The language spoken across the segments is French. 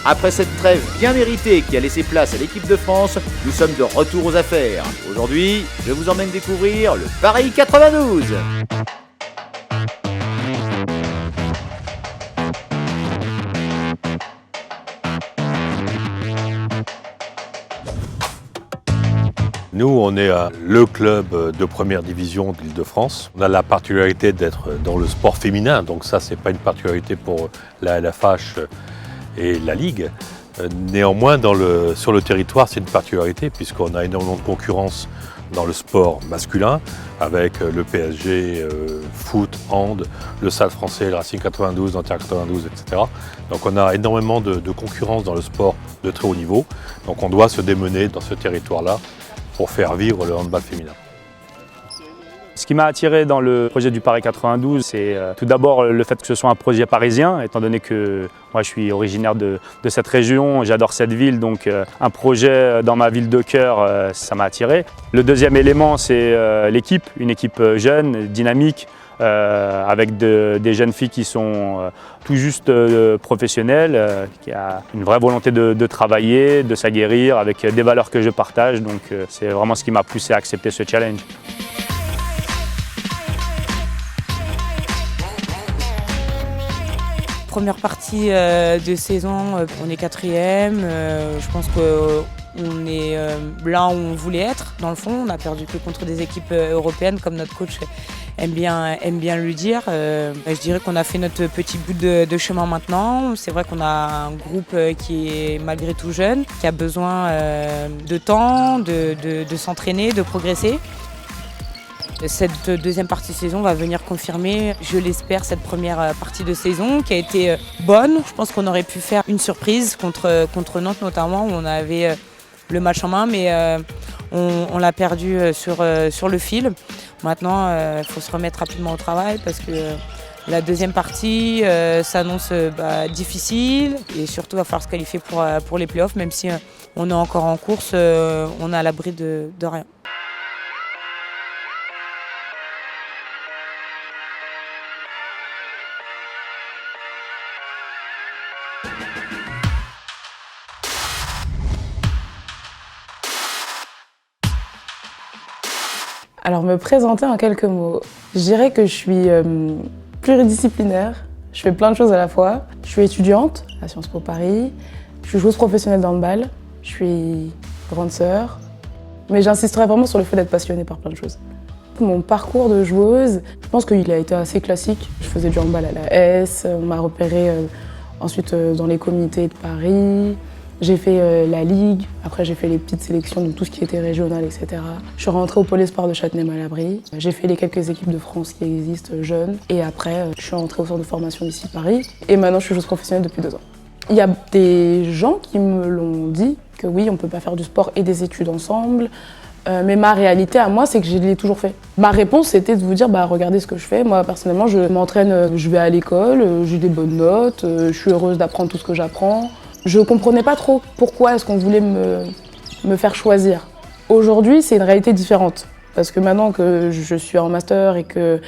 Après cette trêve bien méritée qui a laissé place à l'équipe de France, nous sommes de retour aux affaires. Aujourd'hui, je vous emmène découvrir le Paris 92. Nous, on est le club de première division de l'Île-de-France. On a la particularité d'être dans le sport féminin, donc ça, c'est pas une particularité pour la LFH et la Ligue. Néanmoins, sur le territoire, c'est une particularité puisqu'on a énormément de concurrence dans le sport masculin avec le PSG, foot, hand, le Stade français, le Racing 92, l'Inter 92, etc. Donc on a énormément de concurrence dans le sport de très haut niveau. Donc on doit se démener dans ce territoire-là pour faire vivre le handball féminin. Ce qui m'a attiré dans le projet du Paris 92, c'est tout d'abord le fait que ce soit un projet parisien, étant donné que moi je suis originaire de cette région, j'adore cette ville, donc un projet dans ma ville de cœur, ça m'a attiré. Le deuxième élément, c'est l'équipe, une équipe jeune, dynamique, avec des jeunes filles qui sont tout juste professionnelles, qui a une vraie volonté de travailler, de s'aguerrir, avec des valeurs que je partage, donc c'est vraiment ce qui m'a poussé à accepter ce challenge. Première partie de saison, on est quatrième. Je pense qu'on est là où on voulait être. Dans le fond, on a perdu que contre des équipes européennes, comme notre coach aime bien le dire. Je dirais qu'on a fait notre petit bout de chemin maintenant. C'est vrai qu'on a un groupe qui est malgré tout jeune, qui a besoin de temps, de s'entraîner, de progresser. Cette deuxième partie de saison va venir confirmer, je l'espère, cette première partie de saison qui a été bonne. Je pense qu'on aurait pu faire une surprise contre Nantes notamment, où on avait le match en main, mais on l'a perdu sur le fil. Maintenant, il faut se remettre rapidement au travail parce que la deuxième partie s'annonce difficile et surtout il va falloir se qualifier pour les playoffs, même si on est encore en course, on est à l'abri de rien. Alors, me présenter en quelques mots. Je dirais que je suis pluridisciplinaire. Je fais plein de choses à la fois. Je suis étudiante à Sciences Po Paris. Je suis joueuse professionnelle dans le handball. Je suis grande sœur. Mais j'insisterai vraiment sur le fait d'être passionnée par plein de choses. Mon parcours de joueuse, je pense qu'il a été assez classique. Je faisais du handball à la S. On m'a repérée ensuite dans les comités de Paris. J'ai fait la Ligue, après j'ai fait les petites sélections de tout ce qui était régional, etc. Je suis rentrée au Pôle Espoir de Châtenay-Malabry. J'ai fait les quelques équipes de France qui existent jeunes. Et après, je suis rentrée au centre de formation d'ici Paris. Et maintenant, je suis joueuse professionnelle depuis 2 ans. Il y a des gens qui me l'ont dit, que oui, on ne peut pas faire du sport et des études ensemble. Mais ma réalité à moi, c'est que je l'ai toujours fait. Ma réponse, c'était de vous dire, regardez ce que je fais. Moi, personnellement, je m'entraîne, je vais à l'école, j'ai des bonnes notes, je suis heureuse d'apprendre tout ce que j'apprends. Je ne comprenais pas trop pourquoi est-ce qu'on voulait me faire choisir. Aujourd'hui, c'est une réalité différente. Parce que maintenant que je suis en master et que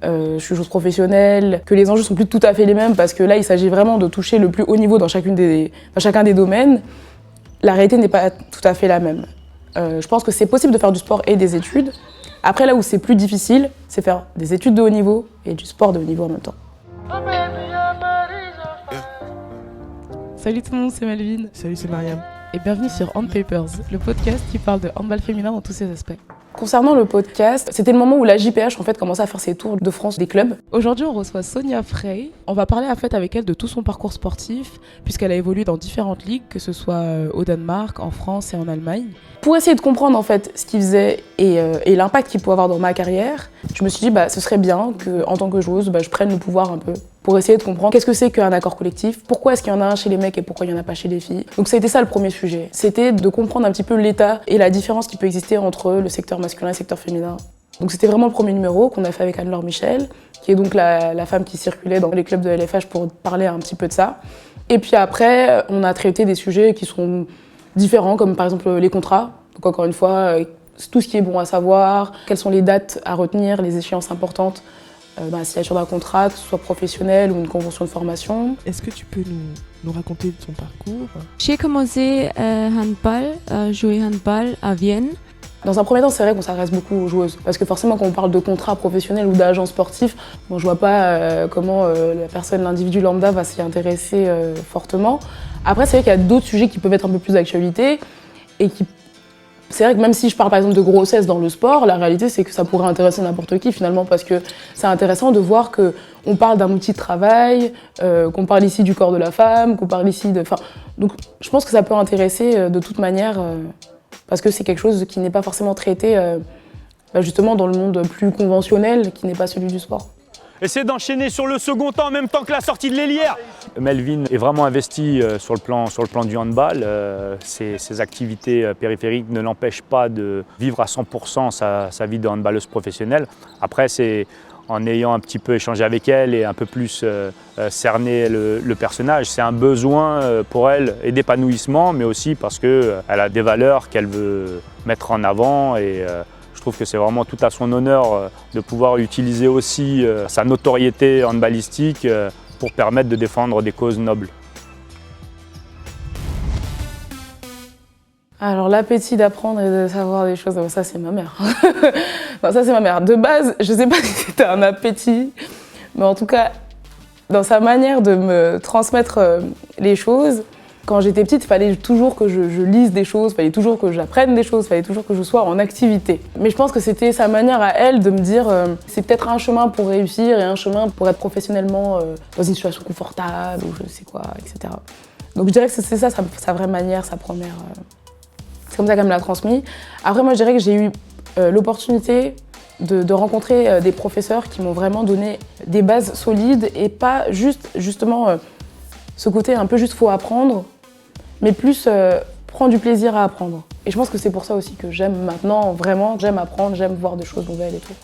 je suis joueuse professionnelle, que les enjeux sont plus tout à fait les mêmes, parce que là, il s'agit vraiment de toucher le plus haut niveau dans chacun des domaines, la réalité n'est pas tout à fait la même. Je pense que c'est possible de faire du sport et des études. Après, là où c'est plus difficile, c'est faire des études de haut niveau et du sport de haut niveau en même temps. Salut tout le monde, c'est Melvin. Salut, c'est Mariam. Et bienvenue sur Hand Papers, le podcast qui parle de handball féminin dans tous ses aspects. Concernant le podcast, c'était le moment où la JPH commençait à faire ses tours de France des clubs. Aujourd'hui, on reçoit Sonia Frey. On va parler avec elle de tout son parcours sportif, puisqu'elle a évolué dans différentes ligues, que ce soit au Danemark, en France et en Allemagne. Pour essayer de comprendre ce qu'il faisait et l'impact qu'il pouvait avoir dans ma carrière, je me suis dit ce serait bien qu'en tant que joueuse, je prenne le pouvoir un peu pour essayer de comprendre qu'est-ce que c'est qu'un accord collectif, pourquoi est-ce qu'il y en a un chez les mecs et pourquoi il n'y en a pas chez les filles. Donc ça a été ça le premier sujet. C'était de comprendre un petit peu l'état et la différence qui peut exister entre le secteur masculin et le secteur féminin. Donc c'était vraiment le premier numéro qu'on a fait avec Anne-Laure Michel, qui est donc la femme qui circulait dans les clubs de LFH pour parler un petit peu de ça. Et puis après, on a traité des sujets qui sont différents, comme par exemple les contrats. Donc encore une fois, tout ce qui est bon à savoir, quelles sont les dates à retenir, les échéances importantes la signature d'un contrat, que ce soit professionnel ou une convention de formation. Est-ce que tu peux nous raconter ton parcours? J'ai commencé handball, jouer handball à Vienne. Dans un premier temps, c'est vrai qu'on s'adresse beaucoup aux joueuses. Parce que forcément, quand on parle de contrat professionnel ou d'agent sportif, bon, je vois pas comment l'individu lambda va s'y intéresser fortement. Après, c'est vrai qu'il y a d'autres sujets qui peuvent être un peu plus d'actualité et qui... C'est vrai que même si je parle par exemple de grossesse dans le sport, la réalité c'est que ça pourrait intéresser n'importe qui finalement parce que c'est intéressant de voir qu'on parle d'un outil de travail, qu'on parle ici du corps de la femme, qu'on parle ici de... Donc je pense que ça peut intéresser de toute manière parce que c'est quelque chose qui n'est pas forcément traité justement dans le monde plus conventionnel qui n'est pas celui du sport. Essaie d'enchaîner sur le second temps en même temps que la sortie de l'ailière. Melvin est vraiment investi sur le plan du handball. Ses activités périphériques ne l'empêchent pas de vivre à 100% sa vie de handballeuse professionnelle. Après, c'est en ayant un petit peu échangé avec elle et un peu plus cerné le personnage. C'est un besoin pour elle et d'épanouissement, mais aussi parce qu'elle a des valeurs qu'elle veut mettre en avant. Et je trouve que c'est vraiment tout à son honneur de pouvoir utiliser aussi sa notoriété handballistique pour permettre de défendre des causes nobles. Alors l'appétit d'apprendre et de savoir des choses, ça c'est ma mère. Non, ça c'est ma mère. De base, je sais pas si c'était un appétit, mais en tout cas, dans sa manière de me transmettre les choses, quand j'étais petite, il fallait toujours que je lise des choses, il fallait toujours que j'apprenne des choses, il fallait toujours que je sois en activité. Mais je pense que c'était sa manière à elle de me dire c'est peut-être un chemin pour réussir et un chemin pour être professionnellement dans une situation confortable ou je sais quoi, etc. Donc je dirais que c'est ça sa vraie manière, sa première... C'est comme ça qu'elle me l'a transmis. Après, moi, je dirais que j'ai eu l'opportunité de rencontrer des professeurs qui m'ont vraiment donné des bases solides et pas juste, justement, ce côté un peu juste faut apprendre, mais plus prendre du plaisir à apprendre. Et je pense que c'est pour ça aussi que j'aime maintenant, vraiment, j'aime apprendre, j'aime voir des choses nouvelles et tout.